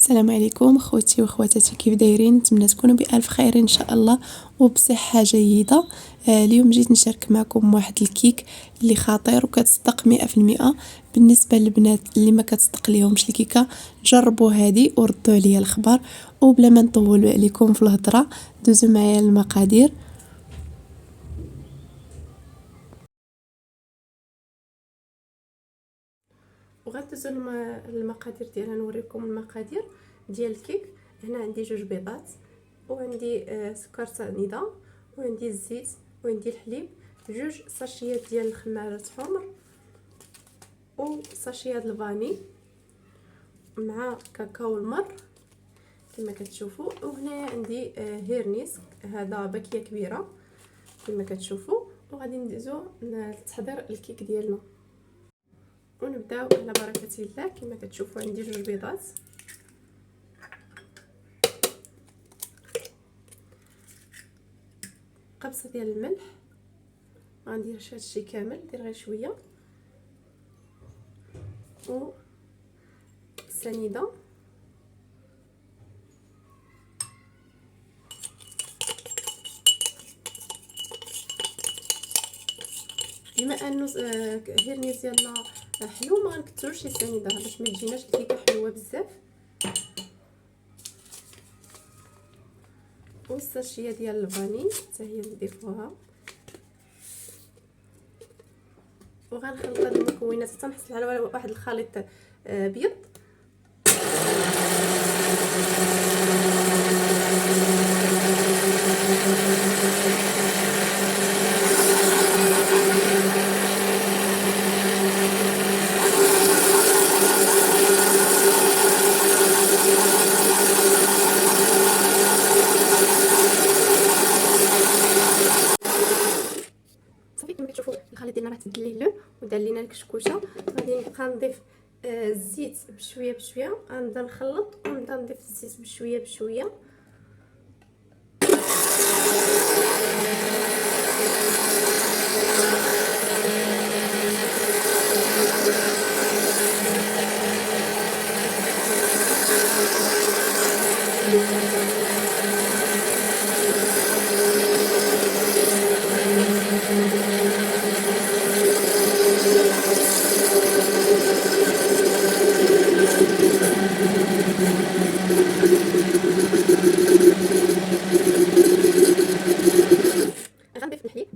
السلام عليكم خوتي وخواتاتي، كيف دايرين؟ نتمنى تكونوا بالف خير ان شاء الله وبصحه جيده. اليوم جيت نشارك معكم واحد الكيك اللي خطير وكتصدق 100%. بالنسبه للبنات اللي ما كتصدق ليهمش الكيكه، جربوا هذه وردوا عليا الخبر. وبلا ما نطول عليكم في الهضره، دوزوا معايا المقادير. وغتدوزوا المقادير ديالها. نوريكم المقادير ديال الكيك. هنا عندي 2 بيضات، وعندي سكر سنيده، وعندي الزيت، وعندي الحليب، 2 ساشيات ديال الخمارات حمر، وساشيه ديال الفاني مع كاكاو المر كما كتشوفوا. وهنا عندي هيرنيس، هذا باكيه كبيره كما كتشوفوا. وغادي ندوزو لتحضير الكيك ديالنا ونبداو على بركه الله. كما كتشوفوا عندي 2 بيضات، قبصه ديال الملح، غندير هادشي كامل، ندير غير شويه، و سنيده، بما انه هيرنيس ديالنا حلو ما غنكثروش السنيده باش ما تجيناش الكيكه حلوه بزاف. والساشيه ديال الفاني حتى هي نضيفوها، وغنخلط هاد المكونات حتى نحصل على واحد الخليط ابيض. صافي كما كتشوفوا الخليط ديالنا راه تبدل ليه اللون ودار لينا الكشكوشه. غادي نبقى نضيف الزيت بشويه بشويه، غنبدا نخلط ونبدا نضيف الزيت بشويه بشويه. غنضيف الحليب،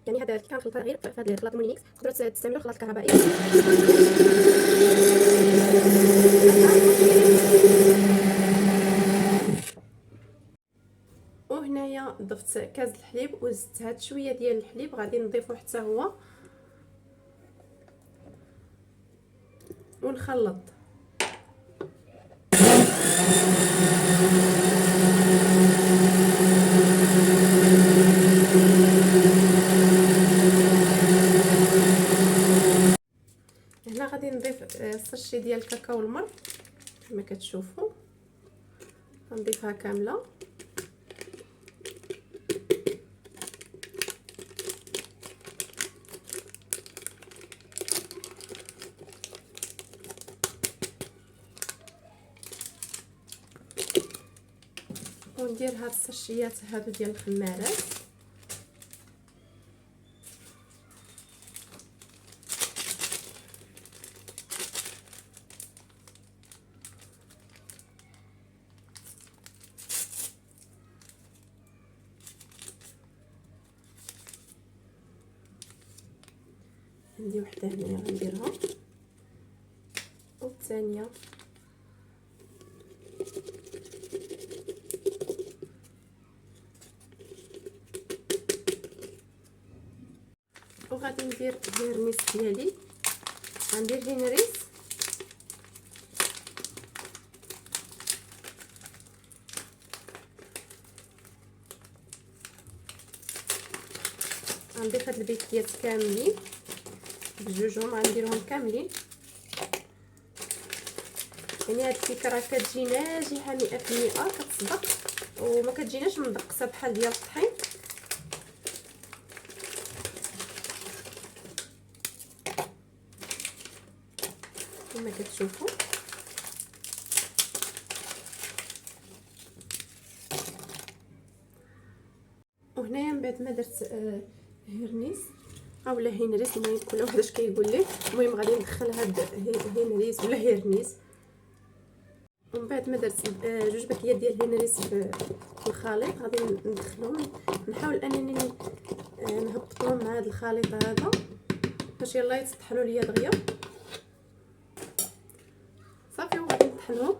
يعني هذا الكيك كنخلطها غير في هذا الخلاط مولينكس، تقدروا تستعملوا الخلاط الكهربائي. وهنايا ضفت كاس الحليب وزدت هاد شويه ديال الحليب، غادي نضيفو حتى هو ونخلط. هنا غادي نضيف الساشي ديال الكاكاو المر كما كتشوفوا، غنضيفها كامله. وندير هاد الساشيات هادو ديال الخمارات، عندي وحده هنايا غنديرها والثانيه. وغادي ندير الهيرنيس ديالي، غندير هينريس غنضيف هاد البيكيات كاملين بجوجهم، غنديرهم كاملين. يعني هاد الكيكه راه كتجي ناجحه 100%، كتصدق وما كتجيناش مدقسه بحال ديال الطحين. كما كتشوفوا وهنايا من بعد ما درت هيرنيس اولا هينريس، المهم كل واحد اش كيقول ليه. المهم غادي ندخل هاد هينريس ولا هيرنيس، ومن بعد ما درت جوج باكيات ديال الهينريس في الخليط غادي ندخلهم، نحاول انني نهبطهم مع هذا الخليط هذا باش يلا يتطحنوا ليا دغيا. صافي وغادي نطحنهم.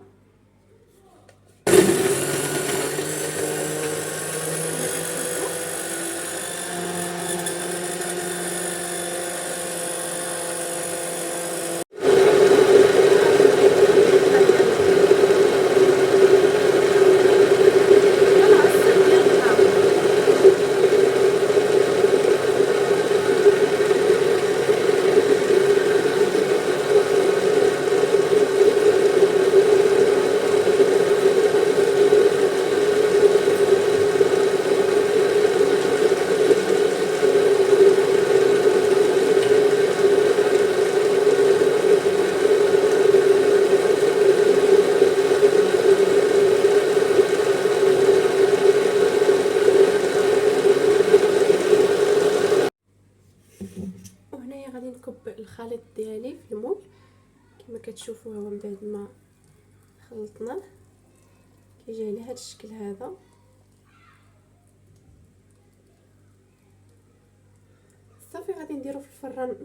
وهنايا غادي نكب الخليط ديالي في المول كما كتشوفوا. هو من بعد ما خلطناه كيجي على هذا الشكل هذا. صافي غادي نديرو في الفران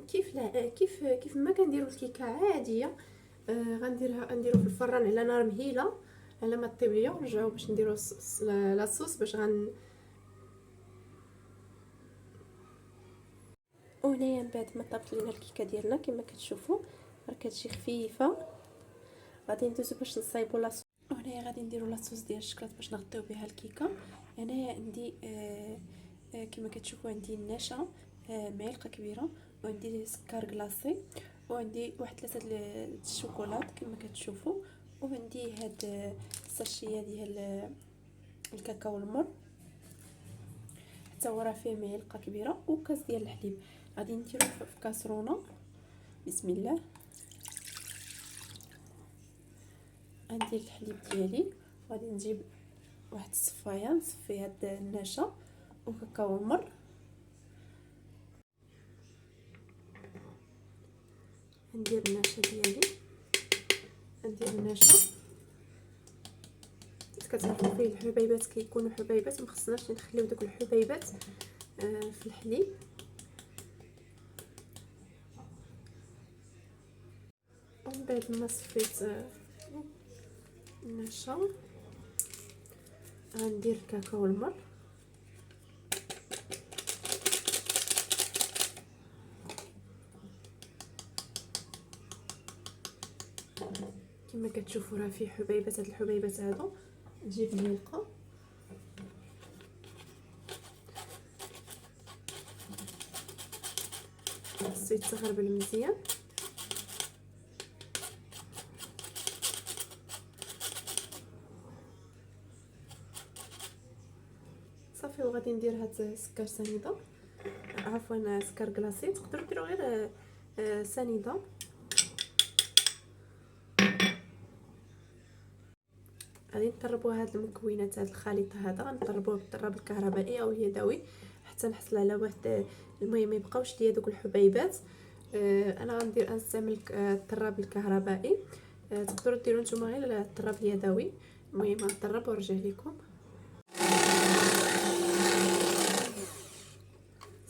كيف ما كنديرو الكيكه عاديه. غنديرو في الفران على نار مهيله على ما طيب ليا، ونرجعو باش نديرو لاصوص باش وهنايا من بعد ما طابت لينا الكيكه ديالنا كما كتشوفوا راه كتجي خفيفه. غادي ندوزو باش نصايبو لاصوص. وهنايا غادي نديرو لاصوص ديال الشكلاط باش نغطيو بها الكيكه. هنايا عندي كما كتشوفوا عندي النشا معلقه كبيره، وعندي سكر كلاصي، وعندي واحد 3 الشوكولات كما كتشوفوا، وعندي هاد الساشيه ديال الكاكاو المر حتى هو راه فيه معلقه كبيره، وكاس ديال الحليب. غادي نديرو في كاسرونه. بسم الله. عندي الحليب ديالي، غادي نجيب واحد الصفايه نصفي هاد النشا وكاكاو المر. ندير النشا ديالي، ندير النشا كتعرفوا فيه الحبيبات كيكونوا حبيبات، ما خصناش نخليو دوك الحبيبات في الحليب. ومن بعد ما صفيت النشا غندير الكاكاو المر. كما كتشوفوا راه فيه حبيبات. هاد الحبيبات هادو نجيب معلقه خصو يتغربل مزيان. صافي وغادي ندير هاد سكر سنيده، عفوا سكر كلاصي، تقدروا ديروا غير سنيده. غادي نطربوا هاد المكونات هاد الخليط هذا، غنطربوه بالطراب الكهربائي او اليدوي حتى نحصل على واحد. المهم ما يبقاوش ليا دوك الحبيبات. انا غنستعمل الطراب الكهربائي. تقدروا ديروا نتوما غير الطراب اليدوي. المهم غنطرب ونرجع لكم.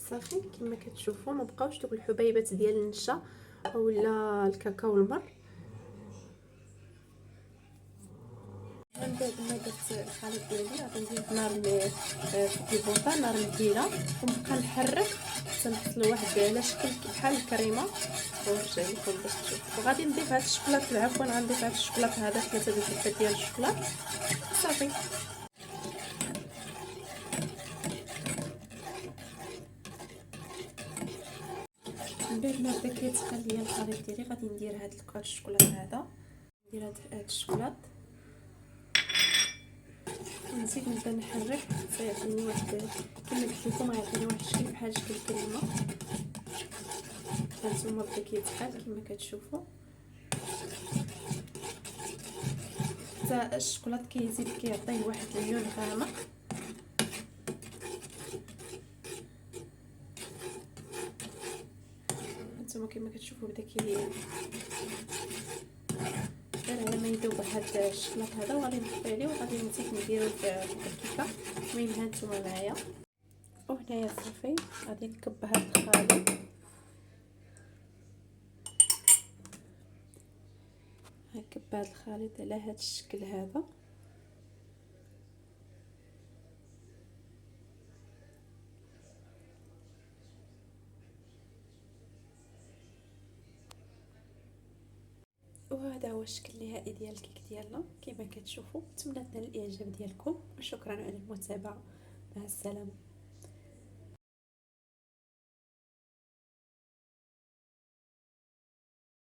صافي كما كتشوفوا ما بقاوش دوك الحبيبات ديال النشا اولا الكاكاو المر. من بعد ما درت الخليط ديالي غادي ندير نار في البوطه، نار مهيله، ونبقى نحرك حتى نوصل لواحد على شكل بحال الكريمه ونرجع لكم باش تشوفوا. وغادي نضيف هذا الشوكولاط، عفوا غنضيف هذا الشوكولاط هذا 3 ديال ديال الشوكولاط. صافي من بعد ما بدا كيتقل ليا الخليط ديالي غادي ندير هذا الشوكولاط هذا، ندير هذا الشوكولاط ونزيد نبدا نحرك حتى يعطيني واحد كما قلت لكم غيعطيني واحد الشكل بحال شكل الكريمه. هانتوما بدا كيتقل كما كتشوفوا، حتى الشوكولاط كيزيد كيعطيه واحد اللون غامق. كما كتشوفوا بدا غير على ما يذوب هذا الشكلاط هذا، وغادي نطفي عليه وغادي نزيد نديرو في الكيكه كما هانتوما معايا. وهنايا صافي غادي نكب هذا الخليط، هنكب هذا الخليط على هذا الشكل هذا. وهذا هو الشكل النهائي ديال الكيك ديالنا كما كتشوفوا. نتمنى تنال الاعجاب ديالكم، وشكرا على المتابعه. مع السلامه.